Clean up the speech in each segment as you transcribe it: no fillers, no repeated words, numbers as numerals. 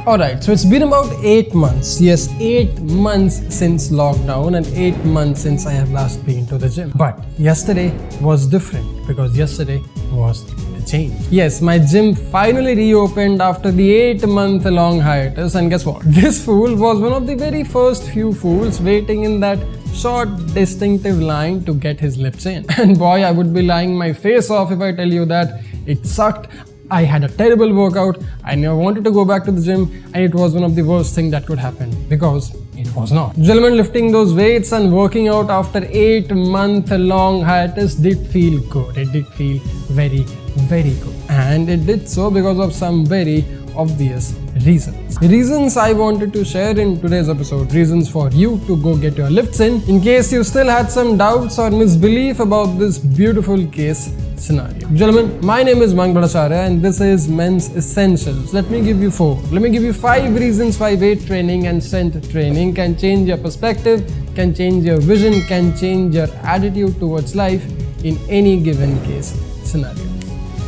Alright, so it's been about 8 months. Yes, 8 months since lockdown and 8 months since I have last been to the gym. But yesterday was different because yesterday was the change. Yes, my gym finally reopened after the 8-month long hiatus, and guess what? This fool was one of the very first few fools waiting in that short distinctive line to get his lifts in. And boy, I would be lying my face off if I tell you that it sucked. I had a terrible workout, I never wanted to go back to the gym, and it was one of the worst things that could happen because it was not. Gentlemen, lifting those weights and working out after 8-month long hiatus did feel good. It did feel very, very good. And it did so because of some very obvious reasons. Reasons I wanted to share in today's episode. Reasons for you to go get your lifts in case you still had some doubts or misbelief about this beautiful case scenario. Gentlemen, my name is Mayank Bhattacharya and this is Men's Essentials. Let me give you 5 reasons why weight training and strength training can change your perspective, can change your vision, can change your attitude towards life in any given case scenario.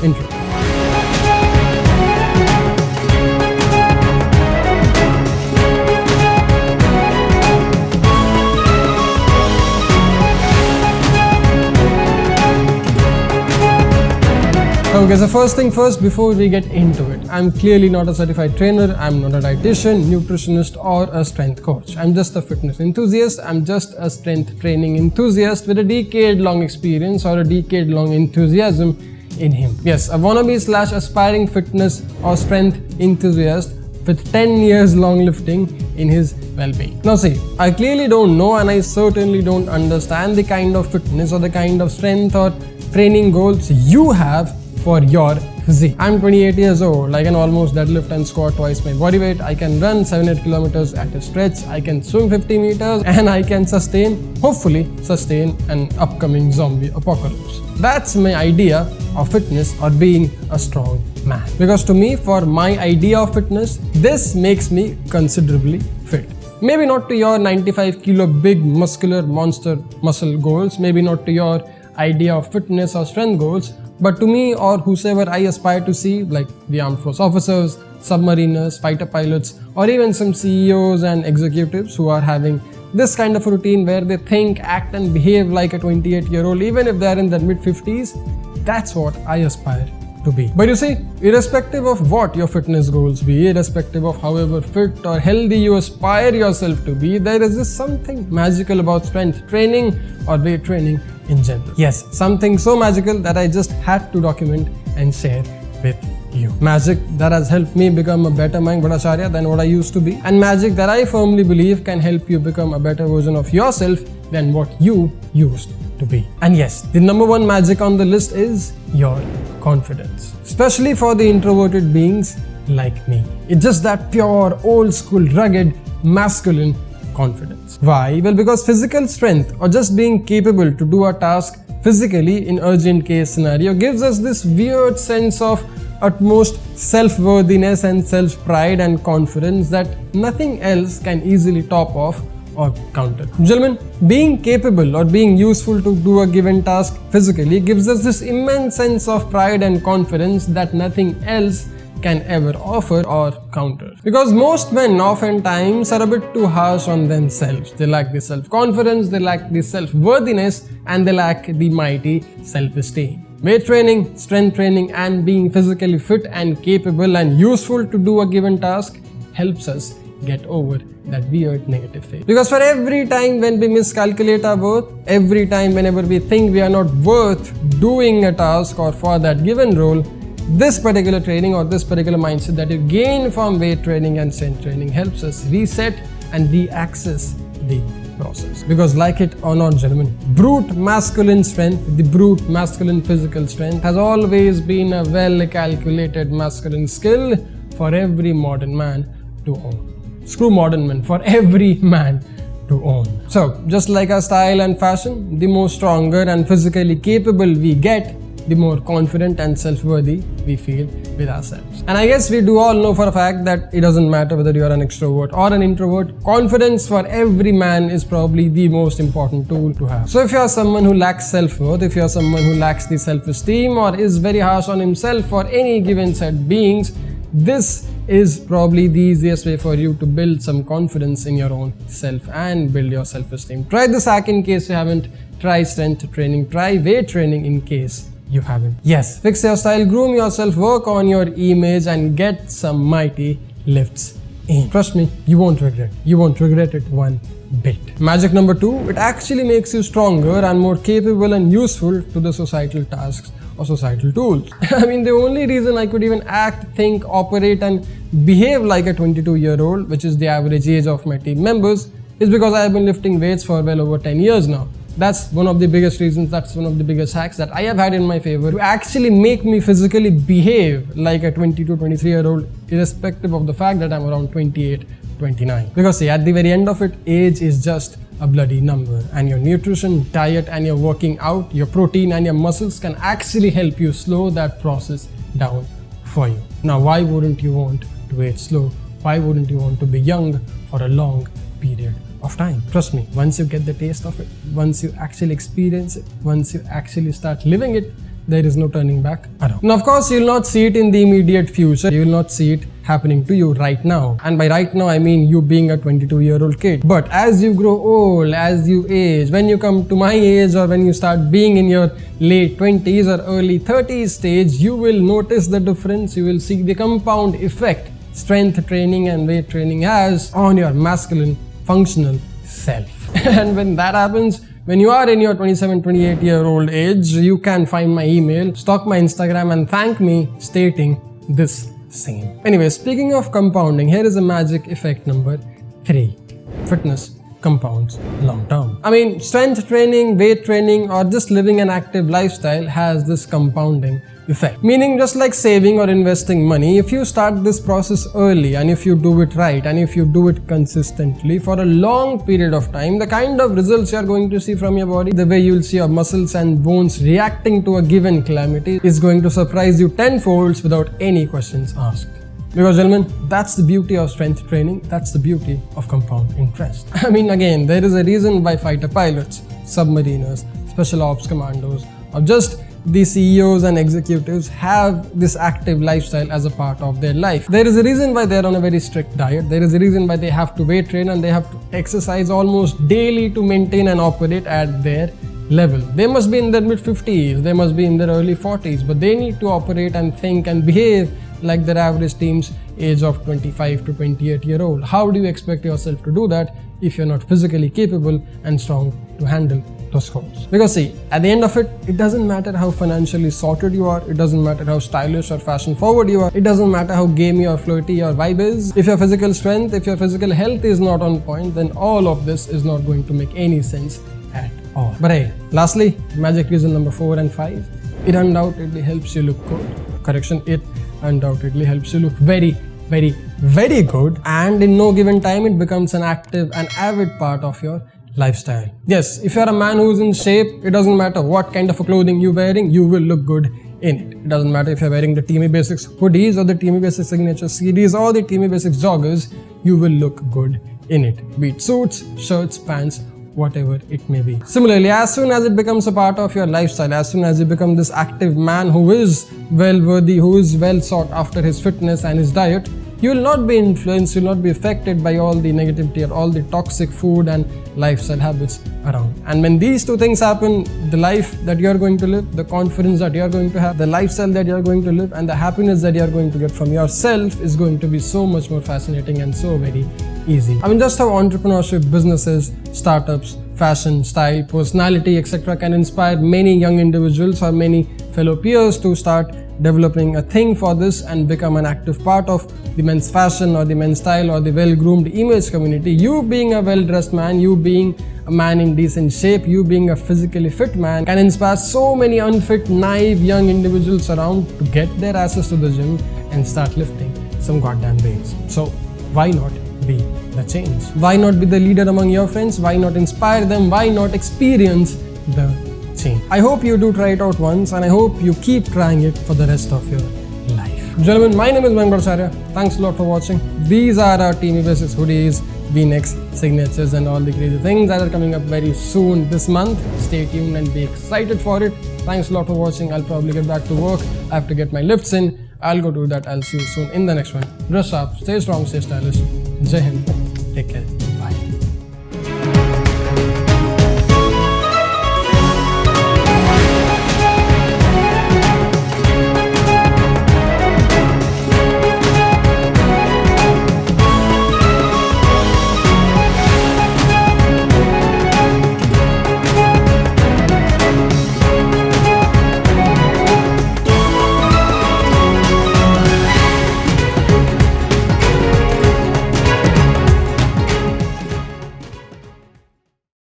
Intro. Okay, so first thing first, before we get into it, I'm clearly not a certified trainer, I'm not a dietitian, nutritionist or a strength coach. I'm just a fitness enthusiast, I'm just a strength training enthusiast with a decade-long experience or a decade-long enthusiasm in him. Yes, a wannabe/aspiring fitness or strength enthusiast with 10 years long lifting in his well-being. Now see, I clearly don't know and I certainly don't understand the kind of fitness or the kind of strength or training goals you have for your physique. I'm 28 years old. I can almost deadlift and squat twice my body weight. I can run 7-8 kilometers at a stretch. I can swim 50 meters and I can hopefully sustain an upcoming zombie apocalypse. That's my idea of fitness or being a strong man. Because to me, for my idea of fitness, this makes me considerably fit. Maybe not to your 95 kilo big muscular monster muscle goals, maybe not to your idea of fitness or strength goals, but to me or whosoever I aspire to see, like the armed force officers, submariners, fighter pilots, or even some CEOs and executives who are having this kind of a routine where they think, act and behave like a 28-year-old, even if they are in their mid-50s, that's what I aspire to be. But you see, irrespective of what your fitness goals be, irrespective of however fit or healthy you aspire yourself to be, there is just something magical about strength training or weight training in general. Yes, something so magical that I just had to document and share with you. Magic that has helped me become a better Mayank Bhattacharya than what I used to be, and magic that I firmly believe can help you become a better version of yourself than what you used to be. And yes, the number one magic on the list is your confidence. Especially for the introverted beings like me. It's just that pure, old school, rugged, masculine confidence. Why? Well, because physical strength or just being capable to do a task physically in urgent case scenario gives us this weird sense of utmost self-worthiness and self-pride and confidence that nothing else can easily top off or counter. Gentlemen, being capable or being useful to do a given task physically gives us this immense sense of pride and confidence that nothing else can ever offer or counter. Because most men oftentimes are a bit too harsh on themselves. They lack the self-confidence, they lack the self-worthiness, and they lack the mighty self-esteem. Weight training, strength training, and being physically fit and capable and useful to do a given task helps us get over that weird negative phase. Because for every time when we miscalculate our worth, every time whenever we think we are not worth doing a task or for that given role, this particular training or this particular mindset that you gain from weight training and strength training helps us reset and re-access the process. Because like it or not, gentlemen, brute masculine strength, the brute masculine physical strength has always been a well-calculated masculine skill for every modern man to own. Screw modern men, for every man to own. So, just like our style and fashion, the more stronger and physically capable we get, the more confident and self-worthy we feel with ourselves. And I guess we do all know for a fact that it doesn't matter whether you're an extrovert or an introvert, confidence for every man is probably the most important tool to have. So if you're someone who lacks self-worth, if you're someone who lacks the self-esteem or is very harsh on himself or any given set beings, this is probably the easiest way for you to build some confidence in your own self and build your self-esteem. Try this hack in case you haven't. Try strength training. Try weight training in case you haven't. Yes, fix your style, groom yourself, work on your image and get some mighty lifts in. Trust me, you won't regret. You won't regret it one bit. Magic number 2, it actually makes you stronger and more capable and useful to the societal tasks or societal tools. I mean, the only reason I could even act, think, operate and behave like a 22-year-old, which is the average age of my team members, is because I have been lifting weights for well over 10 years now. That's one of the biggest reasons, that's one of the biggest hacks that I have had in my favor to actually make me physically behave like a 22, 23-year-old, irrespective of the fact that I'm around 28, 29. Because see, at the very end of it, age is just a bloody number, and your nutrition, diet and your working out, your protein and your muscles can actually help you slow that process down for you. Now, why wouldn't you want to age slow? Why wouldn't you want to be young for a long period of time? Trust me, once you get the taste of it, once you actually experience it, once you actually start living it, there is no turning back around. Now, of course, you will not see it in the immediate future. You will not see it happening to you right now. And by right now, I mean you being a 22-year-old kid. But as you grow old, as you age, when you come to my age or when you start being in your late 20s or early 30s stage, you will notice the difference. You will see the compound effect strength training and weight training has on your masculine functional self. And when that happens, when you are in your 27, 28-year-old age, you can find my email, stalk my Instagram and thank me stating this same. Anyway, speaking of compounding, here is a magic effect number 3. Fitness compounds long term. I mean, strength training, weight training or just living an active lifestyle has this compounding effect. Meaning, just like saving or investing money, if you start this process early and if you do it right and if you do it consistently for a long period of time, the kind of results you are going to see from your body, the way you will see your muscles and bones reacting to a given calamity is going to surprise you tenfolds without any questions asked. Because gentlemen, that's the beauty of strength training, that's the beauty of compound interest. I mean, again, there is a reason why fighter pilots, submariners, special ops commandos, or just the CEOs and executives have this active lifestyle as a part of their life. There is a reason why they're on a very strict diet. There is a reason why they have to weight train and they have to exercise almost daily to maintain and operate at their level. They must be in their mid-50s, they must be in their early 40s, but they need to operate and think and behave like their average team's age of 25 to 28-year-old. How do you expect yourself to do that if you're not physically capable and strong to handle those goals? Because see, at the end of it, it doesn't matter how financially sorted you are, it doesn't matter how stylish or fashion forward you are, it doesn't matter how gamey or flirty your vibe is. If your physical strength, if your physical health is not on point, then all of this is not going to make any sense at all. But hey, lastly, magic reason number 4 and 5, it undoubtedly helps you look good. Correction, it undoubtedly helps you look very, very good, and in no given time it becomes an active and avid part of your lifestyle. Yes, if you're a man who's in shape, it doesn't matter what kind of a clothing you're wearing, you will look good in it. It doesn't matter if you're wearing the Teamy Basics hoodies or the Teamy Basics Signature series or the Teamy Basics joggers, you will look good in it. Be it suits, shirts, pants, whatever it may be. Similarly, as soon as it becomes a part of your lifestyle, as soon as you become this active man who is well worthy, who is well sought after his fitness and his diet, you will not be influenced, you will not be affected by all the negativity or all the toxic food and lifestyle habits around. And when these two things happen, the life that you are going to live, the confidence that you are going to have, the lifestyle that you are going to live, and the happiness that you are going to get from yourself is going to be so much more fascinating and so very easy. I mean, just how entrepreneurship, businesses, startups, fashion, style, personality, etc. can inspire many young individuals or many fellow peers to start developing a thing for this and become an active part of the men's fashion or the men's style or the well-groomed image community. You being a well-dressed man, you being a man in decent shape, you being a physically fit man can inspire so many unfit, naive young individuals around to get their asses to the gym and start lifting some goddamn weights. So why not be the change? Why not be the leader among your friends? Why not inspire them? Why not experience the change? I hope you do try it out once, and I hope you keep trying it for the rest of your life. Gentlemen, my name is Mayank Bhattacharya. Thanks a lot for watching. These are our Teamy Basics hoodies, V-necks, signatures and all the crazy things that are coming up very soon this month. Stay tuned and be excited for it. Thanks a lot for watching. I'll probably get back to work. I have to get my lifts in. I'll go do that. I'll see you soon in the next one. Dress up, stay strong, stay stylish. Jai Hind. Take care.